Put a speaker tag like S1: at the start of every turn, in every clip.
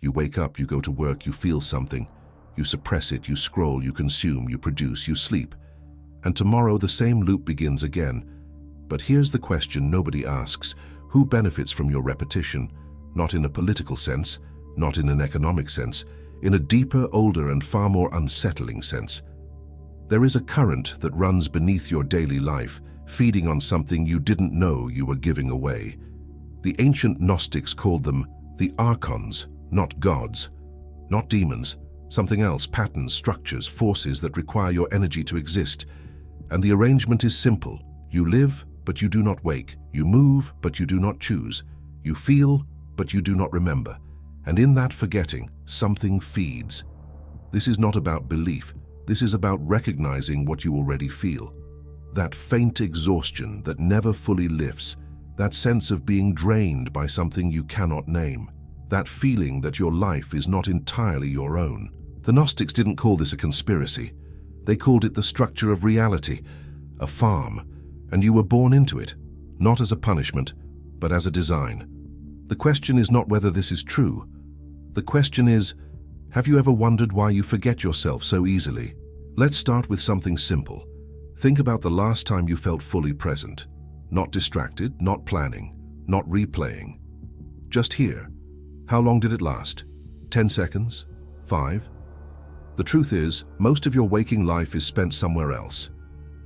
S1: You wake up, you go to work, you feel something. You suppress it, you scroll, you consume, you produce, you sleep. And tomorrow the same loop begins again. But here's the question nobody asks. Who benefits from your repetition? Not in a political sense, not in an economic sense, in a deeper, older, and far more unsettling sense. There is a current that runs beneath your daily life, feeding on something you didn't know you were giving away. The ancient Gnostics called them the Archons, not gods, not demons, something else, patterns, structures, forces that require your energy to exist. And the arrangement is simple. You live, but you do not wake. You move, but you do not choose. You feel, but you do not remember. And in that forgetting, something feeds. This is not about belief. This is about recognizing what you already feel. That faint exhaustion that never fully lifts, that sense of being drained by something you cannot name, that feeling that your life is not entirely your own. The Gnostics didn't call this a conspiracy. They called it the structure of reality, a farm, and you were born into it, not as a punishment, but as a design. The question is not whether this is true. The question is, have you ever wondered why you forget yourself so easily? Let's start with something simple. Think about the last time you felt fully present, not distracted, not planning, not replaying. Just here. How long did it last? 10 seconds? 5? The truth is, most of your waking life is spent somewhere else.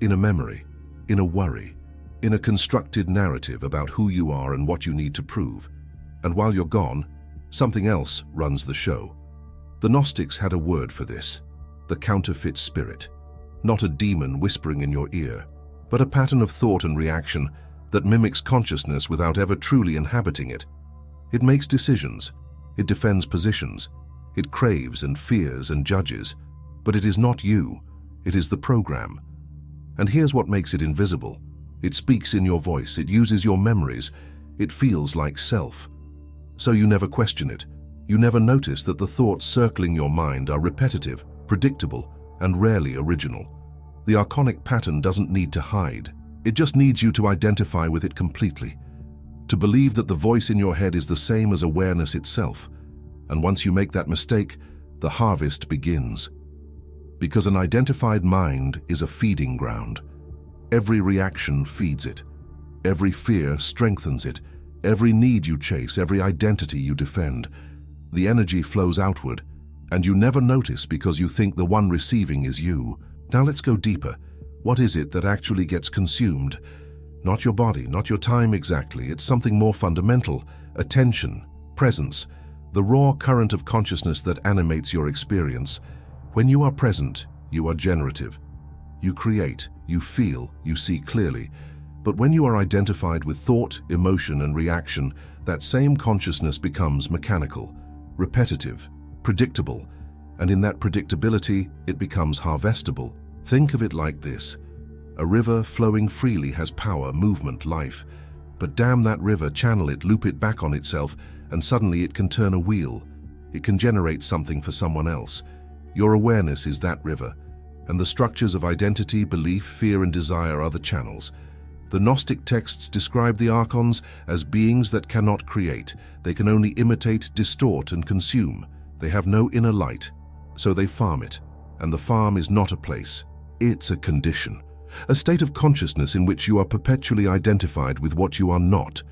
S1: In a memory, in a worry, in a constructed narrative about who you are and what you need to prove. And while you're gone, something else runs the show. The Gnostics had a word for this, the counterfeit spirit. Not a demon whispering in your ear, but a pattern of thought and reaction that mimics consciousness without ever truly inhabiting it. It makes decisions, it defends positions, it craves and fears and judges, but it is not you, it is the program. And here's what makes it invisible. It speaks in your voice, it uses your memories, it feels like self. So you never question it. You never notice that the thoughts circling your mind are repetitive, predictable, and rarely original. The archonic pattern doesn't need to hide. It just needs you to identify with it completely, to believe that the voice in your head is the same as awareness itself. And once you make that mistake, the harvest begins. Because an identified mind is a feeding ground. Every reaction feeds it. Every fear strengthens it. Every need you chase, every identity you defend. The energy flows outward, and you never notice because you think the one receiving is you. Now let's go deeper. What is it that actually gets consumed? Not your body, not your time exactly. It's something more fundamental. Attention, presence, the raw current of consciousness that animates your experience. When you are present, you are generative. You create, you feel, you see clearly. But when you are identified with thought, emotion, and reaction, that same consciousness becomes mechanical, repetitive, predictable, and in that predictability, it becomes harvestable. Think of it like this. A river flowing freely has power, movement, life. But dam that river, channel it, loop it back on itself, and suddenly it can turn a wheel. It can generate something for someone else. Your awareness is that river, and the structures of identity, belief, fear, and desire are the channels. The Gnostic texts describe the Archons as beings that cannot create. They can only imitate, distort, and consume. They have no inner light, so they farm it. And the farm is not a place. It's a condition. A state of consciousness in which you are perpetually identified with what you are not.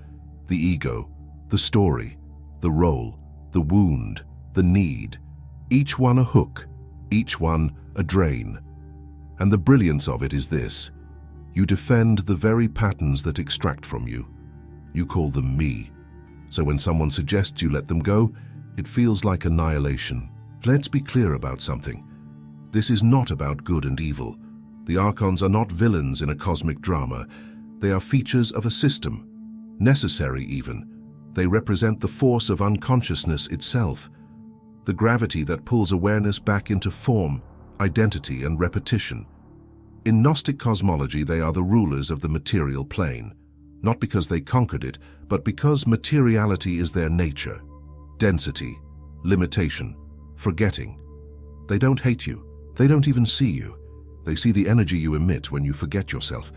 S1: The ego, the story, the role, the wound, the need. Each one a hook, each one a drain. And the brilliance of it is this. You defend the very patterns that extract from you. You call them me. So when someone suggests you let them go, it feels like annihilation. Let's be clear about something. This is not about good and evil. The Archons are not villains in a cosmic drama. They are features of a system, necessary even. They represent the force of unconsciousness itself, the gravity that pulls awareness back into form, identity, and repetition. In Gnostic cosmology, they are the rulers of the material plane, not because they conquered it, but because materiality is their nature. Density, limitation, forgetting. They don't hate you. They don't even see you. They see the energy you emit when you forget yourself,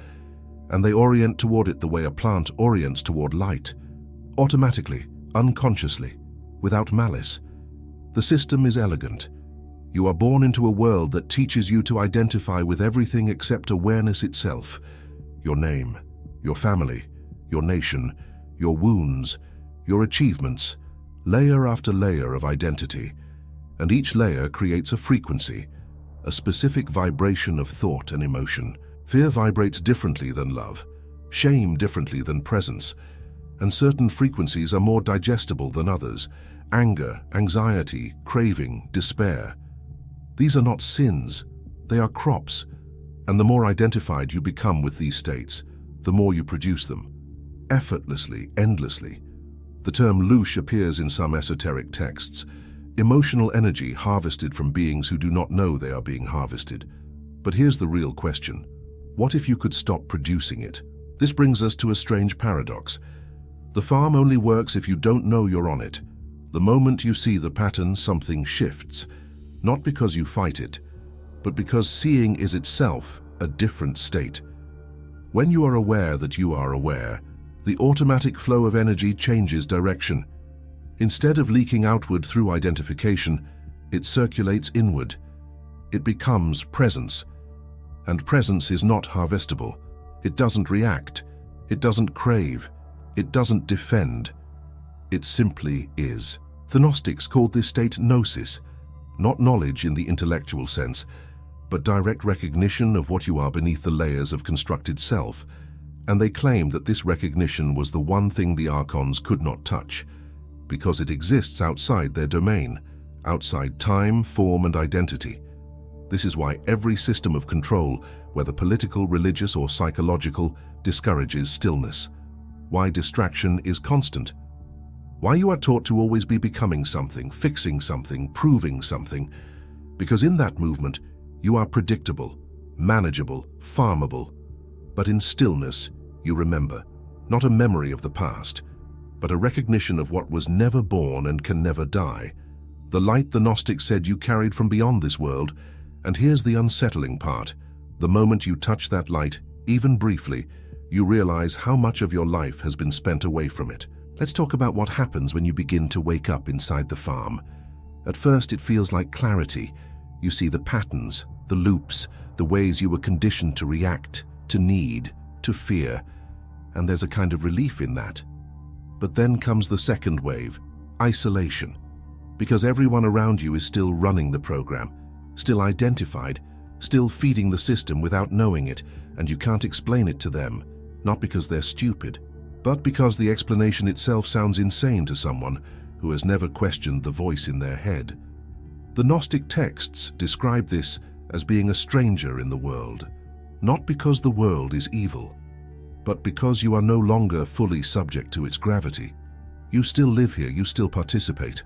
S1: and they orient toward it the way a plant orients toward light, automatically, unconsciously, without malice. The system is elegant. You are born into a world that teaches you to identify with everything except awareness itself. Your name, your family, your nation, your wounds, your achievements, layer after layer of identity. And each layer creates a frequency, a specific vibration of thought and emotion. Fear vibrates differently than love, shame differently than presence, and certain frequencies are more digestible than others. Anger, anxiety, craving, despair. These are not sins, they are crops, and the more identified you become with these states, the more you produce them, effortlessly, endlessly. The term loosh appears in some esoteric texts, emotional energy harvested from beings who do not know they are being harvested. But here's the real question. What if you could stop producing it? This brings us to a strange paradox. The farm only works if you don't know you're on it. The moment you see the pattern, something shifts. Not because you fight it, but because seeing is itself a different state. When you are aware that you are aware, the automatic flow of energy changes direction. Instead of leaking outward through identification, it circulates inward. It becomes presence. And presence is not harvestable. It doesn't react. It doesn't crave. It doesn't defend. It simply is. The Gnostics called this state Gnosis, not knowledge in the intellectual sense, but direct recognition of what you are beneath the layers of constructed self, and they claimed that this recognition was the one thing the Archons could not touch, because it exists outside their domain, outside time, form, and identity. This is why every system of control, whether political, religious, or psychological, discourages stillness. Why distraction is constant. Why you are taught to always be becoming something, fixing something, proving something. Because in that movement, you are predictable, manageable, farmable. But in stillness, you remember, not a memory of the past, but a recognition of what was never born and can never die. The light the Gnostics said you carried from beyond this world. And here's the unsettling part. The moment you touch that light, even briefly, you realize how much of your life has been spent away from it. Let's talk about what happens when you begin to wake up inside the farm. At first, it feels like clarity. You see the patterns, the loops, the ways you were conditioned to react, to need, to fear, and there's a kind of relief in that. But then comes the second wave, isolation, because everyone around you is still running the program, still identified, still feeding the system without knowing it, and you can't explain it to them, not because they're stupid, but because the explanation itself sounds insane to someone who has never questioned the voice in their head. The Gnostic texts describe this as being a stranger in the world, not because the world is evil, but because you are no longer fully subject to its gravity. You still live here, you still participate,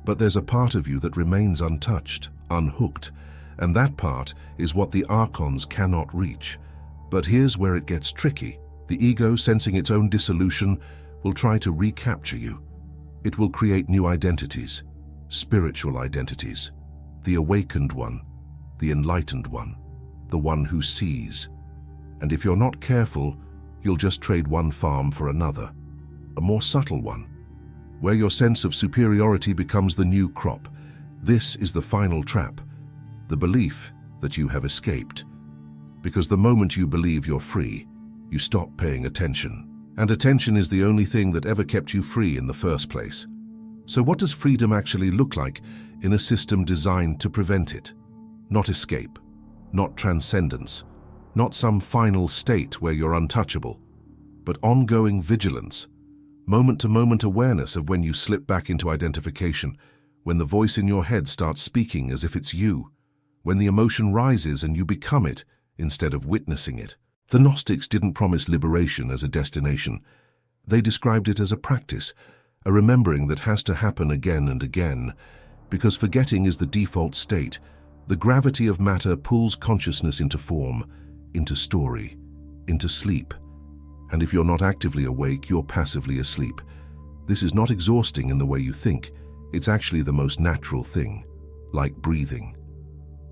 S1: but there's a part of you that remains untouched, unhooked, and that part is what the Archons cannot reach. But here's where it gets tricky. The ego, sensing its own dissolution, will try to recapture you. It will create new identities, spiritual identities, the awakened one, the enlightened one, the one who sees. And if you're not careful, you'll just trade one farm for another, a more subtle one, where your sense of superiority becomes the new crop. This is the final trap, the belief that you have escaped. Because the moment you believe you're free, you stop paying attention. And attention is the only thing that ever kept you free in the first place. So what does freedom actually look like in a system designed to prevent it? Not escape, not transcendence, not some final state where you're untouchable, but ongoing vigilance, moment-to-moment awareness of when you slip back into identification, when the voice in your head starts speaking as if it's you, when the emotion rises and you become it instead of witnessing it. The Gnostics didn't promise liberation as a destination. They described it as a practice, a remembering that has to happen again and again, because forgetting is the default state. The gravity of matter pulls consciousness into form, into story, into sleep. And if you're not actively awake, you're passively asleep. This is not exhausting in the way you think. It's actually the most natural thing, like breathing.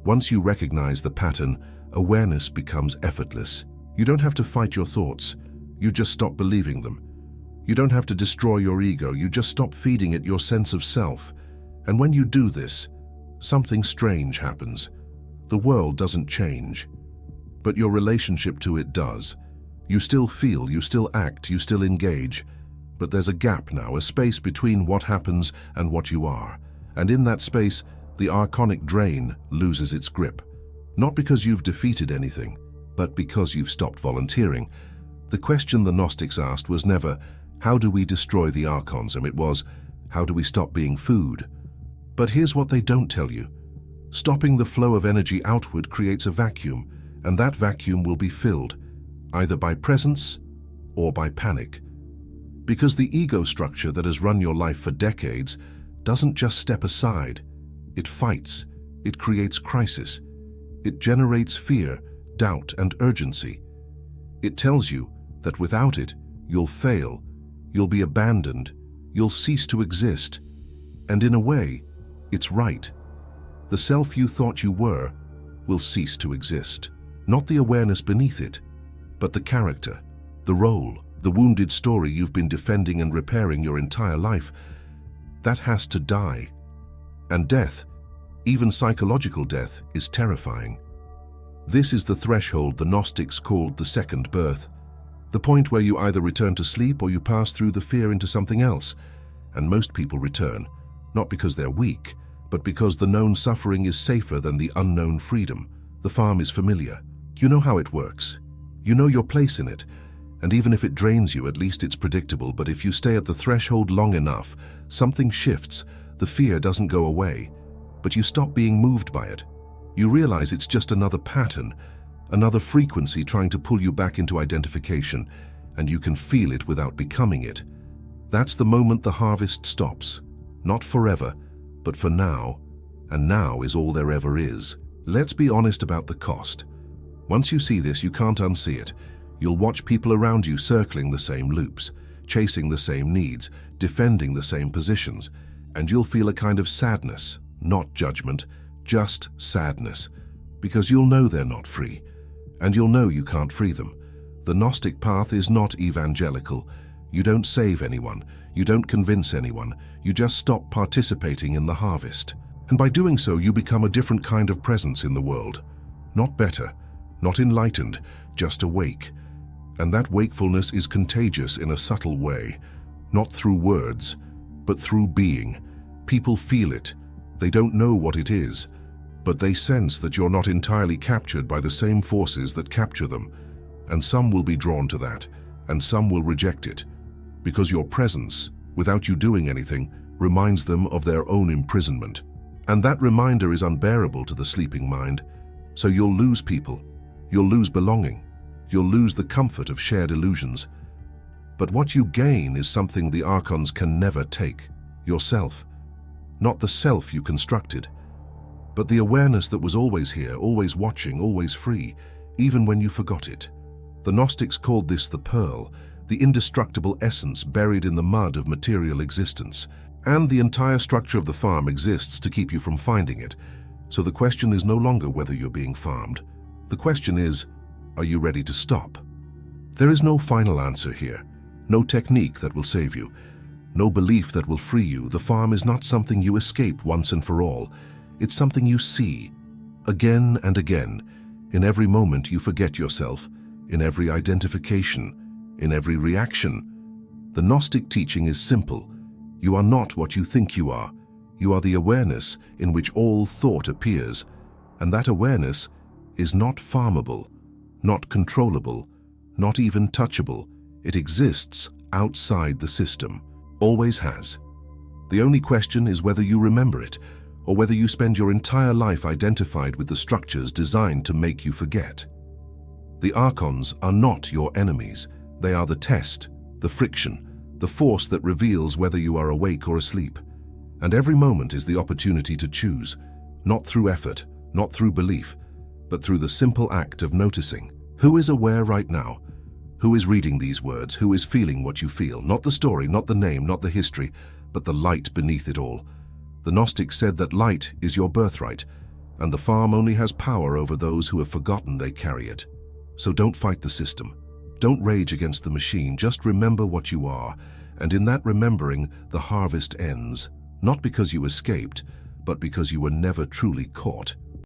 S1: Once you recognize the pattern, awareness becomes effortless. You don't have to fight your thoughts. You just stop believing them. You don't have to destroy your ego. You just stop feeding it your sense of self. And when you do this, something strange happens. The world doesn't change, but your relationship to it does. You still feel, you still act, you still engage, but there's a gap now, a space between what happens and what you are. And in that space, the archonic drain loses its grip. Not because you've defeated anything, but because you've stopped volunteering. The question the Gnostics asked was never, how do we destroy the Archons? It was, how do we stop being food? But here's what they don't tell you. Stopping the flow of energy outward creates a vacuum, and that vacuum will be filled, either by presence or by panic. Because the ego structure that has run your life for decades doesn't just step aside. It fights, it creates crisis, it generates fear, doubt, and urgency. It tells you that without it, you'll fail, you'll be abandoned, you'll cease to exist. And in a way, it's right. The self you thought you were will cease to exist. Not the awareness beneath it, but the character, the role, the wounded story you've been defending and repairing your entire life. That has to die. And death, even psychological death, is terrifying. This is the threshold the Gnostics called the second birth. The point where you either return to sleep or you pass through the fear into something else. And most people return, not because they're weak, but because the known suffering is safer than the unknown freedom. The farm is familiar. You know how it works. You know your place in it. And even if it drains you, at least it's predictable. But if you stay at the threshold long enough, something shifts. The fear doesn't go away, but you stop being moved by it. You realize it's just another pattern, another frequency trying to pull you back into identification, and you can feel it without becoming it. That's the moment the harvest stops. Not forever, but for now, and now is all there ever is. Let's be honest about the cost. Once you see this, you can't unsee it. You'll watch people around you circling the same loops, chasing the same needs, defending the same positions, and you'll feel a kind of sadness, not judgment, just sadness, because you'll know they're not free, and you'll know you can't free them. The Gnostic path is not evangelical. You don't save anyone, you don't convince anyone, you just stop participating in the harvest. And by doing so, you become a different kind of presence in the world. Not better, not enlightened, just awake. And that wakefulness is contagious in a subtle way, not through words, but through being. People feel it. They don't know what it is, but they sense that you're not entirely captured by the same forces that capture them. And some will be drawn to that, and some will reject it, because your presence, without you doing anything, reminds them of their own imprisonment. And that reminder is unbearable to the sleeping mind, so you'll lose people, you'll lose belonging, you'll lose the comfort of shared illusions. But what you gain is something the Archons can never take, yourself. Not the self you constructed, but the awareness that was always here, always watching, always free, even when you forgot it. The Gnostics called this the pearl, the indestructible essence buried in the mud of material existence. And the entire structure of the farm exists to keep you from finding it. So the question is no longer whether you're being farmed. The question is, are you ready to stop? There is no final answer here, no technique that will save you, no belief that will free you. The farm is not something you escape once and for all. It's something you see, again and again. In every moment you forget yourself, in every identification, in every reaction. The Gnostic teaching is simple. You are not what you think you are. You are the awareness in which all thought appears, and that awareness is not farmable, not controllable, not even touchable. It exists outside the system, always has. The only question is whether you remember it, or whether you spend your entire life identified with the structures designed to make you forget. The Archons are not your enemies. They are the test, the friction, the force that reveals whether you are awake or asleep. And every moment is the opportunity to choose, not through effort, not through belief, but through the simple act of noticing. Who is aware right now? Who is reading these words? Who is feeling what you feel? Not the story, not the name, not the history, but the light beneath it all. The Gnostics said that light is your birthright, and the farm only has power over those who have forgotten they carry it. So don't fight the system. Don't rage against the machine, just remember what you are, and in that remembering, the harvest ends. Not because you escaped, but because you were never truly caught.